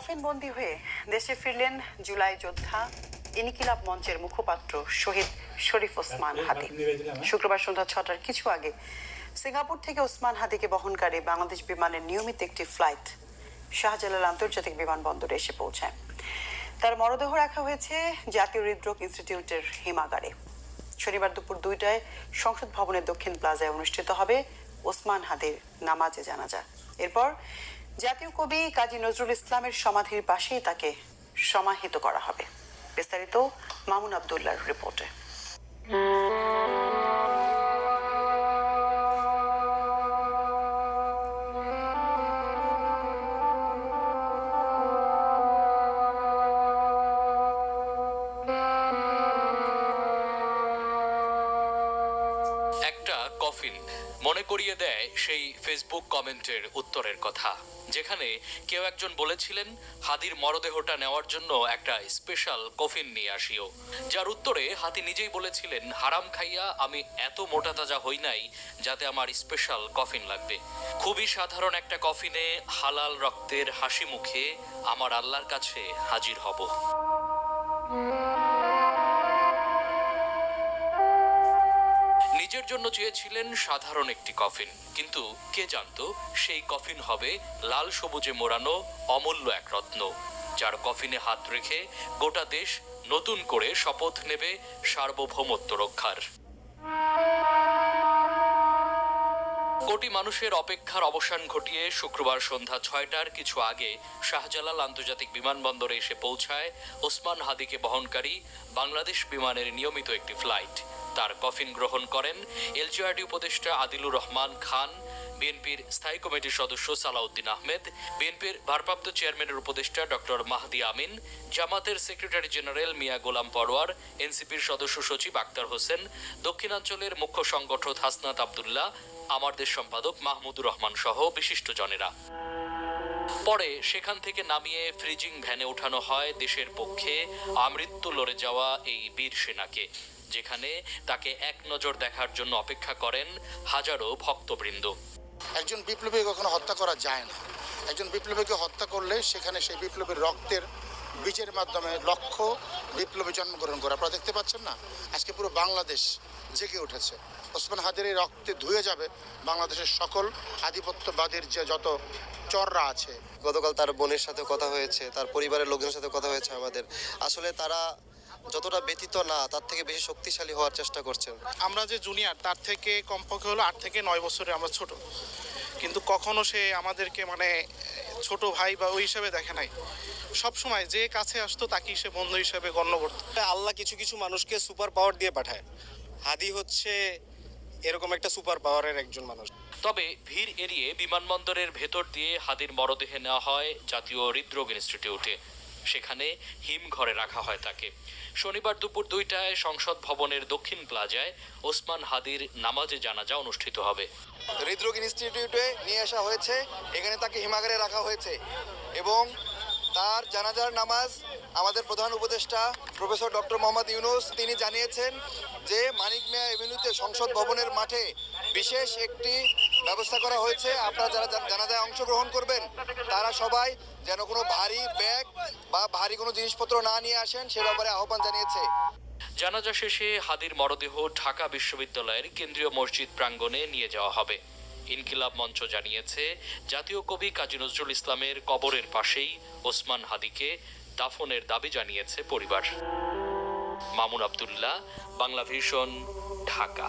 Coffin বন্দী হয়ে দেশে ফিরলেন জুলাই যোদ্ধা ইনকিলাব মঞ্চের মুখপাত্র শহীদ শরীফ ওসমান হাদি। শুক্রবার সন্ধ্যা 6টার কিছু আগে সিঙ্গাপুর থেকে ওসমান হাদিকে বহনকারী বাংলাদেশ বিমানের নিয়মিত একটি ফ্লাইট শাহজালাল আন্তর্জাতিক বিমানবন্দরে এসে পৌঁছায়। তার মরদেহ রাখা হয়েছে জাতীয় হৃদরোগ ইনস্টিটিউটের হিমাগারে। শনিবার দুপুর 2টায় সংসদ ভবনের দক্ষিণ প্লাজায় অনুষ্ঠিত হবে ওসমান হাদির নামাজে জানাজা। এরপর জাতীয় কবি কাজী নজরুল ইসলামের সমাধির পাশেই তাকে সমাহিত করা হবে। বিস্তারিত মামুন আবদুল্লাহর রিপোর্টে। একটা কফিন মনে করিয়ে দেয় সেই ফেসবুক কমেন্টের উত্তরের কথা, যেখানে কেউ একজন বলেছিলেন হাদির মরদেহটা নেওয়ার জন্য একটা স্পেশাল কফিন নিয়ে আসিও, যার উত্তরে হাদি নিজেই বলেছিলেন, হারাম খাইয়া আমি এত মোটা তাজা হই নাই যাতে আমার স্পেশাল কফিন লাগবে। খুবই সাধারণ একটা কফিনে হালাল রক্তের হাসি মুখে আমার আল্লাহর কাছে হাজির হব। নিজের জন্য চেয়েছিলেন সাধারণ একটি কফিন, কিন্তু কে জানতো সেই কফিন হবে লাল সবুজে মোড়ানো অমূল্য এক রত্ন, যার কফিনে হাত রেখে গোটা দেশ নতুন করে শপথ নেবে সার্বভৌমত্ব রক্ষার। কোটি মানুষের অপেক্ষার অবসান ঘটিয়ে শুক্রবার সন্ধ্যা 6টার কিছু আগে শাহজালাল আন্তর্জাতিক বিমানবন্দরে এসে পৌঁছায় ওসমান হাদিকে বহনকারী বাংলাদেশ বিমানের নিয়মিত একটি ফ্লাইট। তার কফিন গ্রহণ করেন এলজিআরডি উপদেষ্টা আদিলুর রহমান খান, বিএনপির স্থায়ী কমিটির সদস্য সালাউদ্দিন আহমেদ, বিএনপির ভারপ্রাপ্ত চেয়ারম্যানের উপদেষ্টা ডক্টর মাহদি আমিন, জামাতের সেক্রেটারি জেনারেল মিয়া গোলাম পরোয়ার, এনসিপির সদস্য সচিব আক্তার হোসেন, দক্ষিণাঞ্চলের মুখ্য সংগঠক হাসনাত আবদুল্লাহ, আমার দেশ সম্পাদক মাহমুদুর রহমান সহ বিশিষ্টজনেরা। পরে সেখান থেকে নামিয়ে ফ্রিজিং ভ্যানে ওঠানো হয় দেশের পক্ষে আমৃত্যু লড়ে যাওয়া এই বীর সেনাকে, যেখানে তাকে এক নজর দেখার জন্য অপেক্ষা করেন হাজারো ভক্তবৃন্দ। একজন বিপ্লবী কখনো হত্যা করা যায় না। একজন বিপ্লবীকে হত্যা করলে সেখানে সেই বিপ্লবীর রক্তের বীজের মাধ্যমে লক্ষ বিপ্লবী জন্মগ্রহণ করে। আপনারা দেখতে পাচ্ছেন না, আজকে পুরো বাংলাদেশ জেগে উঠেছে। ওসমান হাদির এই রক্তে ধুয়ে যাবে বাংলাদেশের সকল আধিপত্যবাদের যে যত চররা আছে। গতকাল তার বোনের সাথে কথা হয়েছে, তার পরিবারের লোকজনের সাথে কথা হয়েছে আমাদের। আসলে তারা যতটা ব্যতীত না, তার থেকে বেশি শক্তিশালী হওয়ার চেষ্টা করছেন। আমরা যে জুনিয়র, তার থেকে কমপক্ষে হলো 8 থেকে 9 বছরে আমরা ছোট, কিন্তু কখনো সে আমাদেরকে ছোট ভাই বা ওই হিসাবে দেখে নাই। সবসময় যে কাছে আসতো তাকে সে বন্ধু হিসেবে গণ্য করতো। আল্লাহ কিছু কিছু মানুষকে সুপার পাওয়ার দিয়ে পাঠায়, হাদি হচ্ছে এরকম একটা সুপার পাওয়ারের একজন মানুষ। তবে ভিড় এড়িয়ে বিমানবন্দরের ভেতর দিয়ে হাদির মরদেহে নেওয়া হয় জাতীয় হৃদরোগ ইনস্টিটিউটে। সেখানে হিমঘরে রাখা হয় তাকে। শনিবার দুপুর 2টায় সংসদ ভবনের দক্ষিণ প্লাজায় ওসমান হাদির নামাজে জানাজা অনুষ্ঠিত হবে। হৃদরোগ ইনস্টিটিউটে নিয়ে আসা হয়েছে, এখানে তাকে হিমাগারে রাখা হয়েছে এবং তার জানাজার নামাজ আমাদের প্রধান উপদেষ্টা প্রফেসর ডক্টর মোহাম্মদ ইউনুস তিনি জানিয়েছেন যে মানিক মিয়া এভিনিউতে সংসদ ভবনের মাঠে বিশেষ একটি ব্যবস্থা করা হয়েছে। আপনারা যারা জানাজায় অংশগ্রহণ করবেন তারা সবাই যেন কোনো ভারী ব্যাগ বা ভারী কোনো জিনিসপত্র না নিয়ে আসেন, সে ব্যাপারে আহ্বান জানিয়েছে। জানাজা শেষে হাদির মরদেহ ঢাকা বিশ্ববিদ্যালয়ের কেন্দ্রীয় মসজিদ প্রাঙ্গণে নিয়ে যাওয়া হবে। ইনকিলাব মঞ্চ জানিয়েছে, জাতীয় কবি কাজী নজরুল ইসলামের কবরের পাশেই ওসমান হাদিকে দাফনের দাবি জানিয়েছে পরিবার। মামুন আবদুল্লাহ, বাংলা ভিশন, ঢাকা।